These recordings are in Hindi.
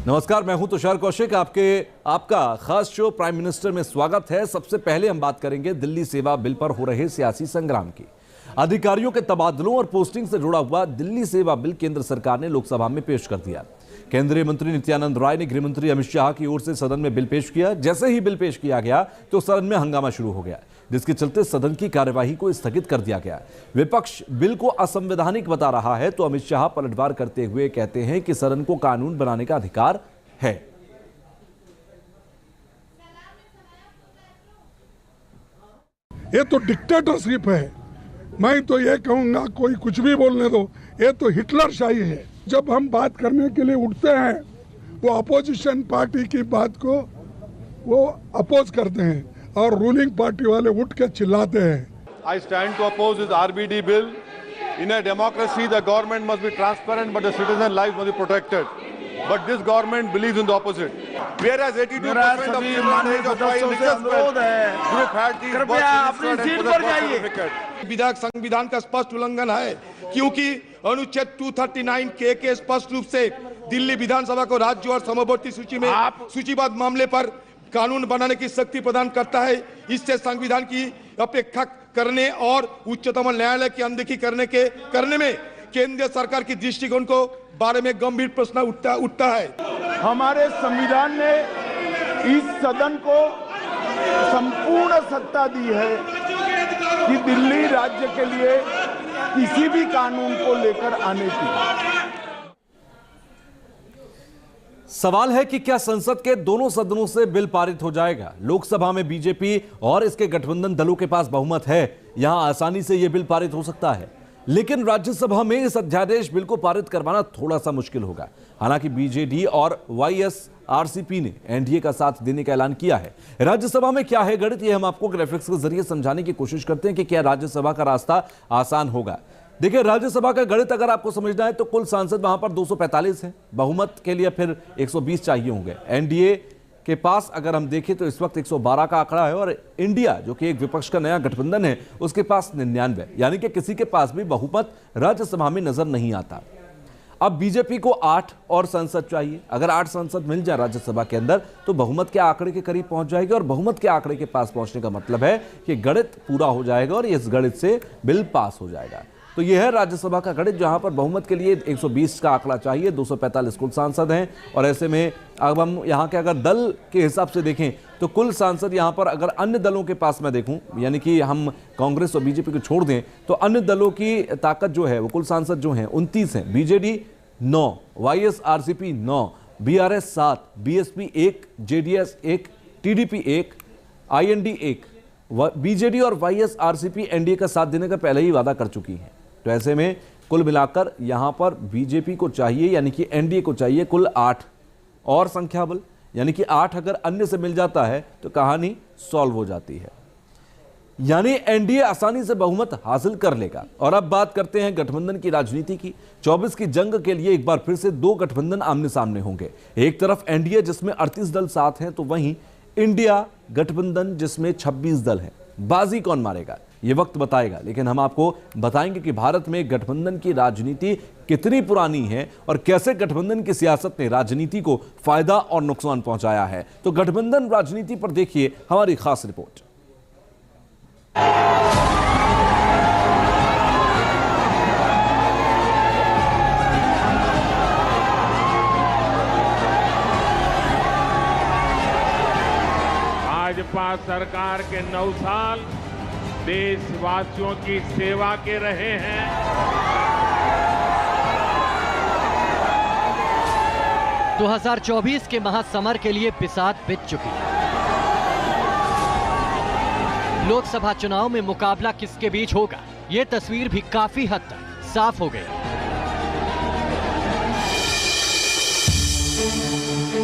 नमस्कार, मैं हूं तुषार कौशिक। आपका खास शो प्राइम मिनिस्टर में स्वागत है। सबसे पहले हम बात करेंगे दिल्ली सेवा बिल पर हो रहे सियासी संग्राम की। अधिकारियों के तबादलों और पोस्टिंग से जुड़ा हुआ दिल्ली सेवा बिल केंद्र सरकार ने लोकसभा में पेश कर दिया। केंद्रीय मंत्री नित्यानंद राय ने गृह मंत्री अमित शाह की ओर से सदन में बिल पेश किया। जैसे ही बिल पेश किया गया तो सदन में हंगामा शुरू हो गया, जिसके चलते सदन की कार्यवाही को स्थगित कर दिया गया। विपक्ष बिल को असंवैधानिक बता रहा है तो अमित शाह पलटवार करते हुए कहते हैं कि सदन को कानून बनाने का अधिकार है। ये तो डिक्टेटरशिप है। मैं तो ये कहूंगा, कोई कुछ भी बोलने दो, ये तो हिटलरशाही है। जब हम बात करने के लिए उठते हैं वो अपोजिशन पार्टी की बात को वो अपोज करते हैं और रूलिंग पार्टी वाले उठ के चिल्लाते हैं। I stand to oppose this RBD bill. In a democracy, the government must be transparent, but the citizen lives must be protected. But this government believes in the opposite. Whereas 82% of children age of 5 group had these birth certificate. विधायक संविधान का स्पष्ट उल्लंघन है, क्योंकि अनुच्छेद 239 के स्पष्ट रूप से दिल्ली विधानसभा को राज्य और समवर्ती सूची में सूचीबद्ध मामले पर कानून बनाने की शक्ति प्रदान करता है। इससे संविधान की अपेक्षा करने और उच्चतम न्यायालय की अनदेखी करने में केंद्र सरकार की दृष्टिकोण को बारे में गंभीर प्रश्न उठता है। हमारे संविधान ने इस सदन को संपूर्ण सत्ता दी है कि दिल्ली राज्य के लिए किसी भी कानून को लेकर आने की। सवाल है कि क्या संसद के दोनों सदनों से बिल पारित हो जाएगा? लोकसभा में बीजेपी और इसके गठबंधन दलों के पास बहुमत है, यहां आसानी से यह बिल पारित हो सकता है। लेकिन राज्यसभा में इस अध्यादेश बिल को पारित करवाना थोड़ा सा मुश्किल होगा। हालांकि बीजेडी और वाईएसआरसीपी ने एनडीए का साथ देने का ऐलान किया है। राज्यसभा में क्या है गणित, ये हम आपको ग्राफिक्स के जरिए समझाने की कोशिश करते हैं कि क्या राज्यसभा का रास्ता आसान होगा। देखिए, राज्यसभा का गणित अगर आपको समझना है तो कुल सांसद वहां पर 245 हैं। बहुमत के लिए फिर 120 चाहिए होंगे। एनडीए के पास अगर हम देखें तो इस वक्त 112 का आंकड़ा है और इंडिया जो कि एक विपक्ष का नया गठबंधन है उसके पास 99, यानी कि किसी के पास भी बहुमत राज्यसभा में नजर नहीं आता। अब बीजेपी को 8 और सांसद चाहिए। अगर 8 सांसद मिल जाए राज्यसभा के अंदर तो बहुमत के आंकड़े के करीब पहुंच जाएगी और बहुमत के आंकड़े के पास पहुंचने का मतलब है कि गणित पूरा हो जाएगा और इस गणित से बिल पास हो जाएगा। तो यह है राज्यसभा का गणित, जहां पर बहुमत के लिए 120 का आंकड़ा चाहिए। 245 कुल सांसद हैं और ऐसे में अब हम यहां के अगर दल के हिसाब से देखें तो कुल सांसद यहां पर अगर अन्य दलों के पास मैं देखूं, यानी कि हम कांग्रेस और बीजेपी को छोड़ दें तो अन्य दलों की ताकत जो है वो कुल सांसद जो हैं 29 हैं। BJD 9, YSRCP 9, BRS 7, BSP 1, JDS 1, TDP 1, IND 1। BJD और वाईएसआरसीपी एनडीए का साथ देने का पहले ही वादा कर चुकी हैं। तो ऐसे में कुल मिलाकर यहां पर बीजेपी को चाहिए, यानी कि एनडीए को चाहिए कुल 8 और संख्या बल, यानी कि 8 अगर अन्य से मिल जाता है तो कहानी सॉल्व हो जाती है। यानी एनडीए आसानी से बहुमत हासिल कर लेगा। और अब बात करते हैं गठबंधन की राजनीति की। 24 की जंग के लिए एक बार फिर से 2 गठबंधन आमने सामने होंगे। एक तरफ एनडीए जिसमें 38 दल साथ हैं, तो वहीं इंडिया गठबंधन जिसमें 26 दल हैं। बाजी कौन मारेगा ये वक्त बताएगा, लेकिन हम आपको बताएंगे कि भारत में गठबंधन की राजनीति कितनी पुरानी है और कैसे गठबंधन की सियासत ने राजनीति को फायदा और नुकसान पहुंचाया है। तो गठबंधन राजनीति पर देखिए हमारी खास रिपोर्ट। भाजपा सरकार के 9 साल देशवासियों की सेवा के रहे हैं। तो 2024 के महासमर के लिए बिसात बिछ चुकी है। लोकसभा चुनाव में मुकाबला किसके बीच होगा, ये तस्वीर भी काफी हद तक साफ हो गई।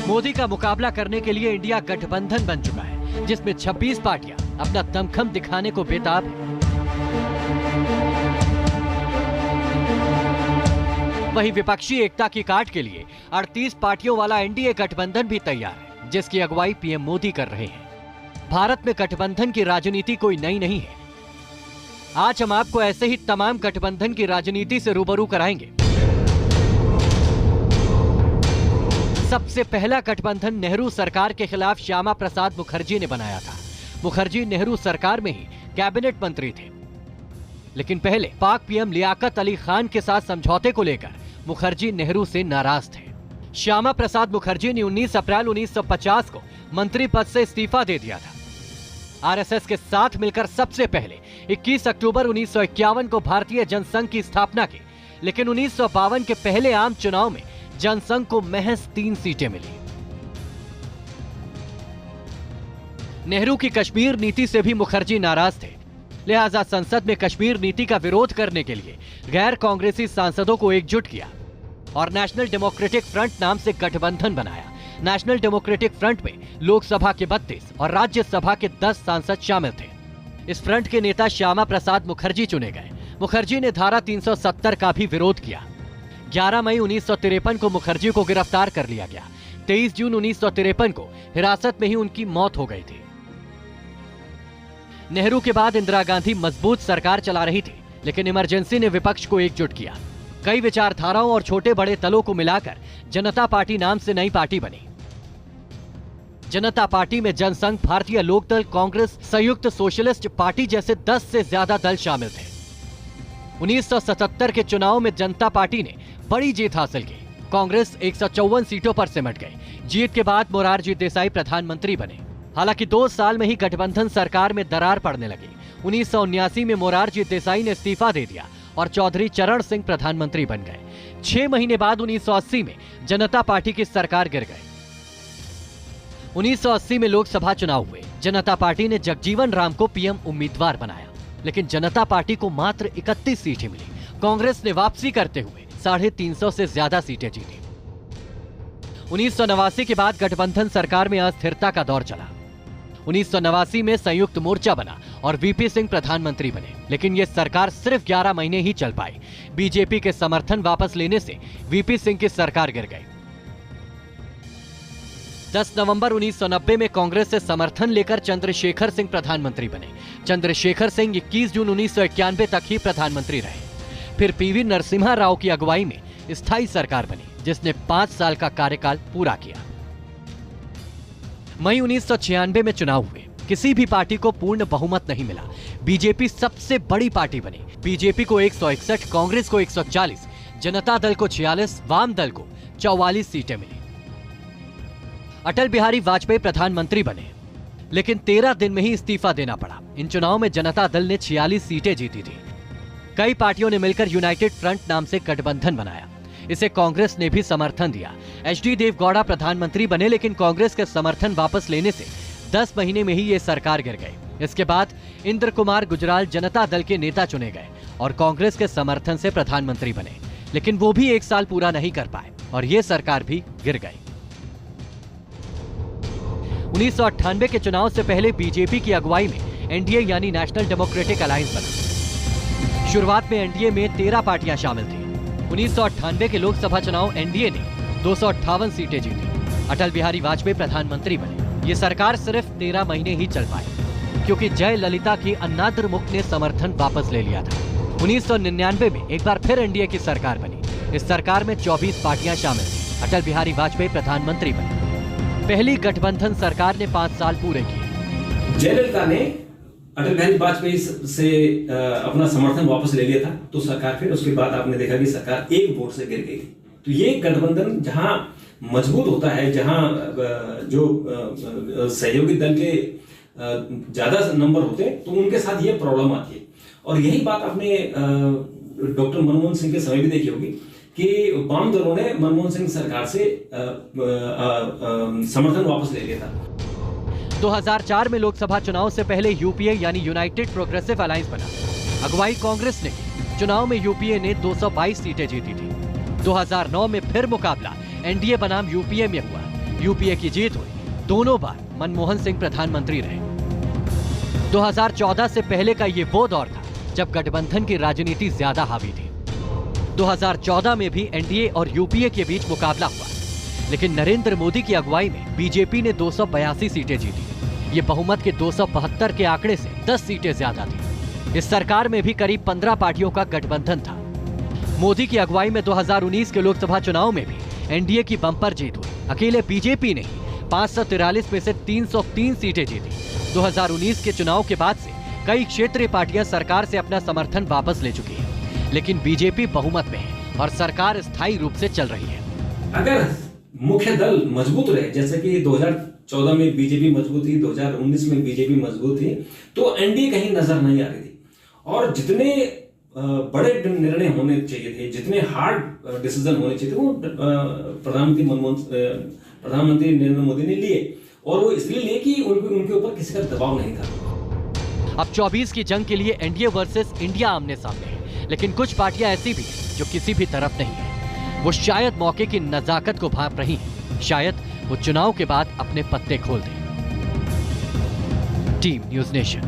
मोदी का मुकाबला करने के लिए इंडिया गठबंधन बन चुका है, जिसमें 26 पार्टियां अपना दमखम दिखाने को बेताब है। वहीं विपक्षी एकता की काट के लिए 38 पार्टियों वाला एनडीए गठबंधन भी तैयार है, जिसकी अगुवाई पीएम मोदी कर रहे हैं। भारत में गठबंधन की राजनीति कोई नई नहीं है। आज हम आपको ऐसे ही तमाम गठबंधन की राजनीति से रूबरू कराएंगे। सबसे पहला गठबंधन नेहरू सरकार के खिलाफ श्यामा प्रसाद मुखर्जी ने बनाया था। मुखर्जी नेहरू सरकार में ही कैबिनेट मंत्री थे, लेकिन पहले पाक पीएम लियाकत अली खान के साथ समझौते को लेकर मुखर्जी नेहरू से नाराज थे। श्यामा प्रसाद मुखर्जी ने 19 अप्रैल 1950 को मंत्री पद से इस्तीफा दे दिया था। आरएसएस के साथ मिलकर सबसे पहले 21 अक्टूबर 1951 को भारतीय जनसंघ की स्थापना की, लेकिन 1952 के पहले आम चुनाव में जनसंघ को महज 3 सीटें मिली। नेहरू की कश्मीर नीति से भी मुखर्जी नाराज थे, लिहाजा संसद में कश्मीर नीति का विरोध करने के लिए गैर कांग्रेसी सांसदों को एकजुट किया और नेशनल डेमोक्रेटिक फ्रंट नाम से गठबंधन बनाया। नेशनल डेमोक्रेटिक फ्रंट में लोकसभा के 32 और राज्यसभा के 10 सांसद शामिल थे। इस फ्रंट के नेता श्यामा प्रसाद मुखर्जी चुने गए। मुखर्जी ने धारा 370 का भी विरोध किया। 11 मई 1953 को मुखर्जी को गिरफ्तार कर लिया गया। 23 जून 1953 को हिरासत में ही उनकी मौत हो गई थी। नेहरू के बाद इंदिरा गांधी मजबूत सरकार चला रही थी, लेकिन इमरजेंसी ने विपक्ष को एकजुट किया। कई विचारधाराओं और छोटे बड़े दलों को मिलाकर जनता पार्टी नाम से नई पार्टी बनी। जनता पार्टी में जनसंघ, भारतीय लोकदल, कांग्रेस, संयुक्त सोशलिस्ट पार्टी जैसे 10 से ज्यादा दल शामिल थे। 1977 के चुनाव में जनता पार्टी ने बड़ी जीत हासिल की। कांग्रेस 154 सीटों पर सिमट गई। जीत के बाद मोरारजी देसाई प्रधानमंत्री बने। हालांकि 2 साल में ही गठबंधन सरकार में दरार पड़ने लगी। 1979 में मोरारजी देसाई ने इस्तीफा दे दिया और चौधरी चरण सिंह प्रधानमंत्री बन गए। 6 महीने बाद 1980 में जनता पार्टी की सरकार गिर गई। 1980 में लोकसभा चुनाव हुए। जनता पार्टी ने जगजीवन राम को पीएम उम्मीदवार बनाया, लेकिन जनता पार्टी को मात्र 31 सीटें मिली। कांग्रेस ने वापसी करते हुए 350 से ज्यादा सीटें जीती। 1989 के बाद गठबंधन सरकार में अस्थिरता का दौर चला। 1989 में संयुक्त मोर्चा बना और वीपी सिंह प्रधानमंत्री बने, लेकिन यह सरकार सिर्फ 11 महीने ही चल पाई। बीजेपी के समर्थन वापस लेने से वीपी सिंह की सरकार गिर गई। 10 नवंबर 1990 में कांग्रेस से समर्थन लेकर चंद्रशेखर सिंह प्रधानमंत्री बने। चंद्रशेखर सिंह 21 जून 1991 तक ही प्रधानमंत्री रहे। फिर पीवी नरसिम्हा राव की अगुवाई में स्थायी सरकार बनी, जिसने 5 साल का कार्यकाल पूरा किया। मई 1996 में चुनाव हुए। किसी भी पार्टी को पूर्ण बहुमत नहीं मिला। बीजेपी सबसे बड़ी पार्टी बनी। बीजेपी को 161, कांग्रेस को 140, जनता दल को 46, वाम दल को 44 सीटें मिली। अटल बिहारी वाजपेयी प्रधानमंत्री बने, लेकिन 13 दिन में ही इस्तीफा देना पड़ा। इन चुनाव में जनता दल ने 46 सीटें जीती थी। कई पार्टियों ने मिलकर यूनाइटेड फ्रंट नाम से गठबंधन बनाया। इसे कांग्रेस ने भी समर्थन दिया। एचडी देवगौड़ा प्रधानमंत्री बने, लेकिन कांग्रेस के समर्थन वापस लेने से 10 महीने में ही ये सरकार गिर गई। इसके बाद इंद्र कुमार गुजराल जनता दल के नेता चुने गए और कांग्रेस के समर्थन से प्रधानमंत्री बने, लेकिन वो भी 1 साल पूरा नहीं कर पाए और ये सरकार भी गिर गई। 1998 के चुनाव से पहले बीजेपी की अगुवाई में एनडीए यानी नेशनल डेमोक्रेटिक अलायंस बना। शुरुआत में एनडीए में 13 पार्टियां शामिल थी। 1998 के लोकसभा चुनाव एनडीए ने 258 सीटें जीती। अटल बिहारी वाजपेयी प्रधानमंत्री बने। ये सरकार सिर्फ 13 महीने ही चल पाई, क्योंकि जयललिता की अन्नाद्रमुक ने समर्थन वापस ले लिया था। 1999 में एक बार फिर एनडीए की सरकार बनी। इस सरकार में 24 पार्टियां शामिल थी। अटल बिहारी वाजपेयी प्रधानमंत्री बने। पहली गठबंधन सरकार ने 5 साल पूरे किए। जयललिता ने अटल बिहारी वाजपेयी से अपना समर्थन वापस ले लिया था, तो सरकार फिर उसके बाद आपने देखा कि सरकार 1 वोट से गिर गई। तो ये गठबंधन जहां मजबूत होता है, जहां जो सहयोगी दल के ज्यादा नंबर होते हैं, तो उनके साथ ये प्रॉब्लम आती है। और यही बात आपने डॉक्टर मनमोहन सिंह के समय भी देखी होगी कि वाम दलों ने मनमोहन सिंह सरकार से समर्थन वापस ले लिया था। 2004 में लोकसभा चुनाव से पहले यूपीए यानी यूनाइटेड प्रोग्रेसिव अलायंस बना। अगुवाई कांग्रेस ने की। चुनाव में यूपीए ने 222 सीटें जीती थी। 2009 में फिर मुकाबला एनडीए बनाम यूपीए में हुआ। यूपीए की जीत हुई। दोनों बार मनमोहन सिंह प्रधानमंत्री रहे। 2014 से पहले का ये वो दौर था जब गठबंधन की राजनीति ज्यादा हावी थी। 2014 में भी एनडीए और यूपीए के बीच मुकाबला हुआ, लेकिन नरेंद्र मोदी की अगुवाई में बीजेपी ने 282 सीटें जीती। ये बहुमत के 272 के आंकड़े से 10 सीटें ज्यादा थी। इस सरकार में भी करीब 15 पार्टियों का गठबंधन था। मोदी की अगुवाई में 2019 के लोकसभा चुनाव में भी एनडीए की बम्पर जीत हुई। अकेले बीजेपी ने 543 में से 303 सीटें जीती। 2019 के चुनाव के बाद से कई क्षेत्रीय पार्टियां सरकार से अपना समर्थन वापस ले चुकी है, लेकिन बीजेपी बहुमत में है और सरकार स्थायी रूप से चल रही है। अगर मुख्य दल मजबूत रहे, जैसे कि 2014 में बीजेपी मजबूत थी, 2019 में बीजेपी मजबूत थी, तो एनडीए कहीं नजर नहीं आ रही थी। और जितने बड़े निर्णय होने चाहिए थे, जितने हार्ड डिसीजन होने चाहिए थे, वो प्रधानमंत्री नरेंद्र मोदी ने लिए, और वो इसलिए लिए कि उनके ऊपर किसी का दबाव नहीं था। अब 24 की जंग के लिए एनडीए वर्सेस इंडिया आमने सामने है, लेकिन कुछ पार्टियां ऐसी भी हैं जो किसी भी तरफ नहीं है। वो शायद मौके की नजाकत को भांप रही हैं, शायद वो चुनाव के बाद अपने पत्ते खोल दें। Team news nation.